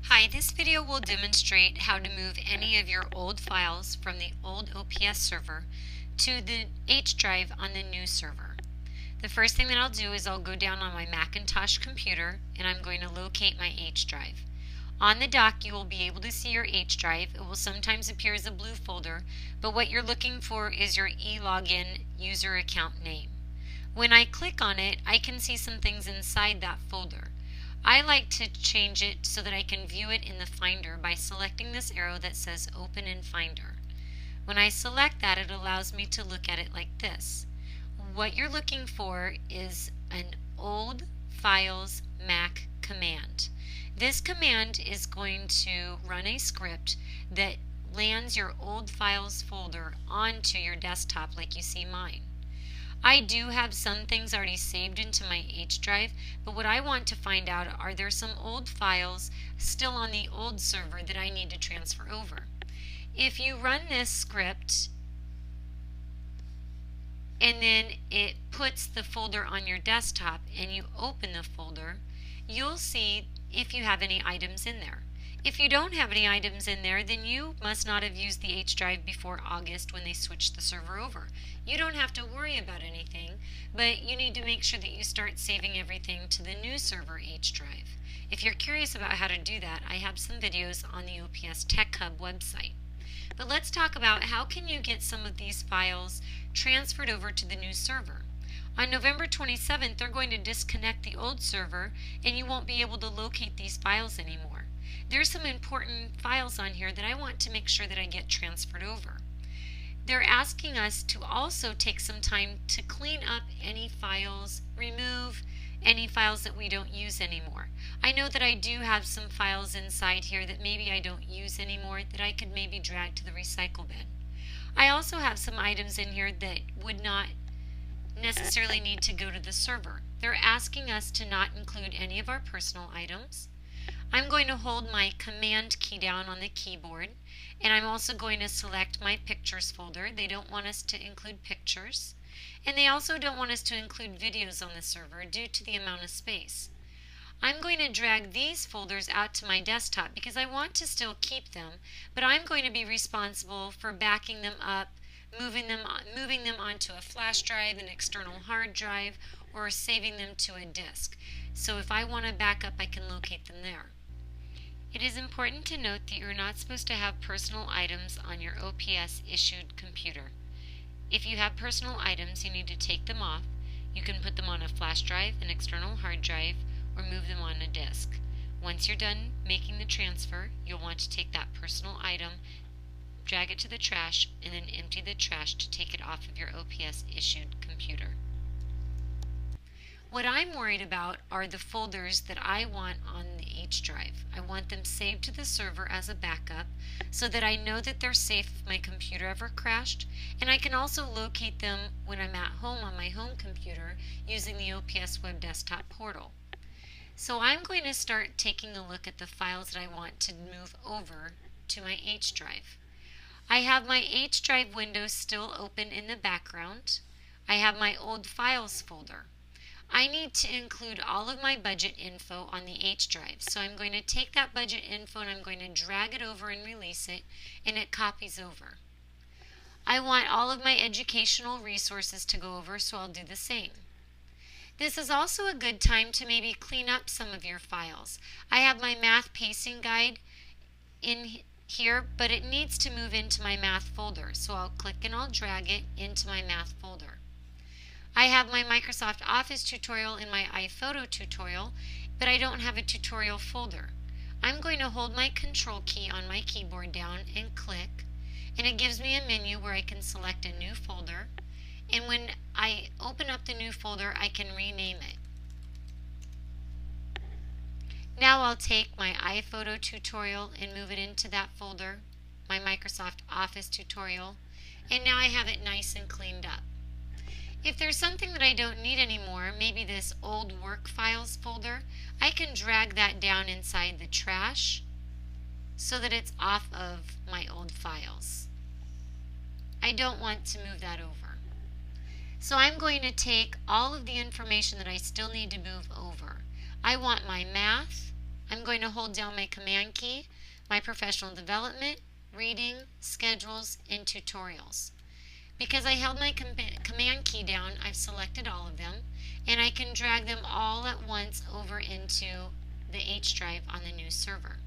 Hi, this video will demonstrate how to move any of your old files from the old OPS server to the H drive on the new server. The first thing that I'll do is I'll go down on my Macintosh computer and I'm going to locate my H drive. On the dock you will be able to see your H drive. It will sometimes appear as a blue folder, but what you're looking for is your eLogin user account name. When I click on it, I can see some things inside that folder. I like to change it so that I can view it in the Finder by selecting this arrow that says Open in Finder. When I select that, it allows me to look at it like this. What you're looking for is an old files Mac command. This command is going to run a script that lands your old files folder onto your desktop like you see mine. I do have some things already saved into my H drive, but what I want to find out are there some old files still on the old server that I need to transfer over. If you run this script and then it puts the folder on your desktop and you open the folder, you'll see if you have any items in there. If you don't have any items in there, then you must not have used the H drive before August when they switched the server over. You don't have to worry about anything, but you need to make sure that you start saving everything to the new server H drive. If you're curious about how to do that, I have some videos on the OPS Tech Hub website. But let's talk about how can you get some of these files transferred over to the new server. On November 27th, they're going to disconnect the old server and you won't be able to locate these files anymore. There's some important files on here that I want to make sure that I get transferred over. They're asking us to also take some time to clean up any files, remove any files that we don't use anymore. I know that I do have some files inside here that maybe I don't use anymore that I could maybe drag to the recycle bin. I also have some items in here that would not necessarily need to go to the server. They're asking us to not include any of our personal items. I'm going to hold my Command key down on the keyboard, and I'm also going to select my Pictures folder. They don't want us to include pictures, and they also don't want us to include videos on the server due to the amount of space. I'm going to drag these folders out to my desktop because I want to still keep them, but I'm going to be responsible for backing them up, moving them onto a flash drive, an external hard drive, or saving them to a disk. So if I want to back up, I can locate them there. It is important to note that you're not supposed to have personal items on your OPS issued computer. If you have personal items, you need to take them off. You can put them on a flash drive, an external hard drive, or move them on a disk. Once you're done making the transfer, you'll want to take that personal item, drag it to the trash, and then empty the trash to take it off of your OPS issued computer. What I'm worried about are the folders that I want on the H drive. I want them saved to the server as a backup so that I know that they're safe if my computer ever crashed, and I can also locate them when I'm at home on my home computer using the OPS Web Desktop portal. So I'm going to start taking a look at the files that I want to move over to my H drive. I have my H drive window still open in the background. I have my old files folder. I need to include all of my budget info on the H drive. So I'm going to take that budget info and I'm going to drag it over and release it, and it copies over. I want all of my educational resources to go over, so I'll do the same. This is also a good time to maybe clean up some of your files. I have my math pacing guide in here, but it needs to move into my math folder. So I'll click and I'll drag it into my math folder. I have my Microsoft Office tutorial and my iPhoto tutorial, but I don't have a tutorial folder. I'm going to hold my Control key on my keyboard down and click, and it gives me a menu where I can select a new folder, and when I open up the new folder, I can rename it. Now I'll take my iPhoto tutorial and move it into that folder, my Microsoft Office tutorial, and now I have it nice and cleaned up. If there's something that I don't need anymore, maybe this old work files folder, I can drag that down inside the trash so that it's off of my old files. I don't want to move that over. So I'm going to take all of the information that I still need to move over. I want my math, I'm going to hold down my command key, my professional development, reading, schedules, and tutorials. Because I held my command key down, I've selected all of them, and I can drag them all at once over into the H drive on the new server.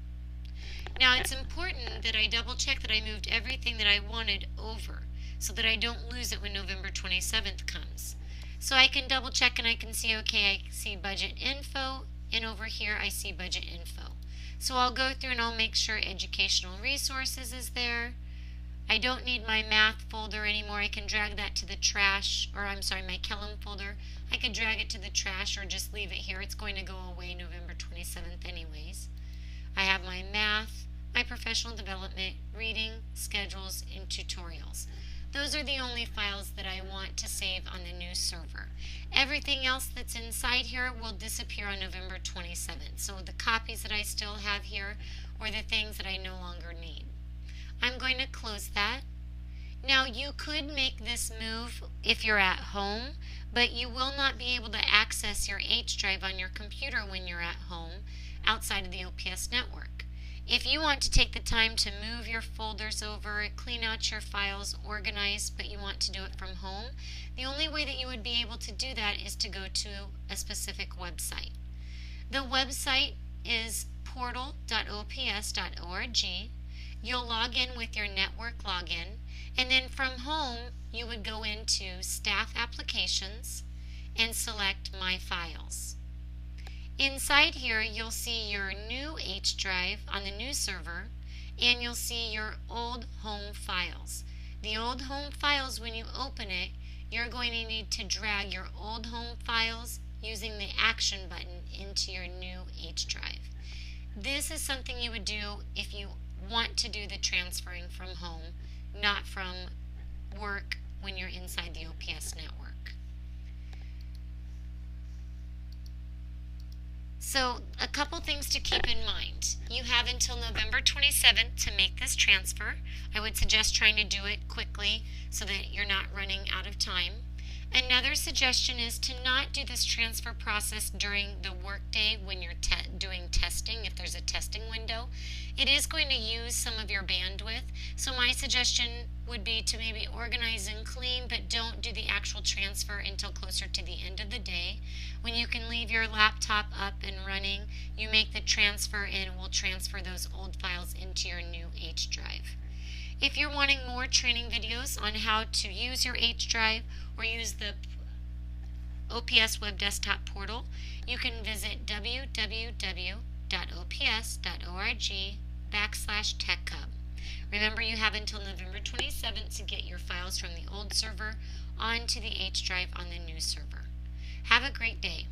Now it's important that I double check that I moved everything that I wanted over so that I don't lose it when November 27th comes. So I can double check and I can see, okay, I see budget info, and over here I see budget info. So I'll go through and I'll make sure educational resources is there. I don't need my math folder anymore. I can drag that to the trash, or I'm sorry, my Kellum folder. I can drag it to the trash or just leave it here. It's going to go away November 27th anyways. I have my math, my professional development, reading, schedules, and tutorials. Those are the only files that I want to save on the new server. Everything else that's inside here will disappear on November 27th. So the copies that I still have here or the things that I no longer need. I'm going to close that. Now you could make this move if you're at home, but you will not be able to access your H drive on your computer when you're at home outside of the OPS network. If you want to take the time to move your folders over, clean out your files, organize, but you want to do it from home, the only way that you would be able to do that is to go to a specific website. The website is portal.ops.org. You'll log in with your network login, and then from home you would go into Staff Applications and select My Files. Inside here you'll see your new H drive on the new server, and you'll see your old home files. The old home files, when you open it, you're going to need to drag your old home files using the action button into your new H drive. This is something you would do if you want to do the transferring from home, not from work when you're inside the OPS network. So a couple things to keep in mind. You have until November 27th to make this transfer. I would suggest trying to do it quickly so that you're not running out of time. Another suggestion is to not do this transfer process during the workday when you're doing testing, if there's a testing window. It is going to use some of your bandwidth, so my suggestion would be to maybe organize and clean, but don't do the actual transfer until closer to the end of the day. When you can leave your laptop up and running, you make the transfer and it will transfer those old files into your new H drive. If you're wanting more training videos on how to use your H drive or use the OPS Web Desktop Portal, you can visit www.ops.org/TechHub. Remember, you have until November 27th to get your files from the old server onto the H drive on the new server. Have a great day.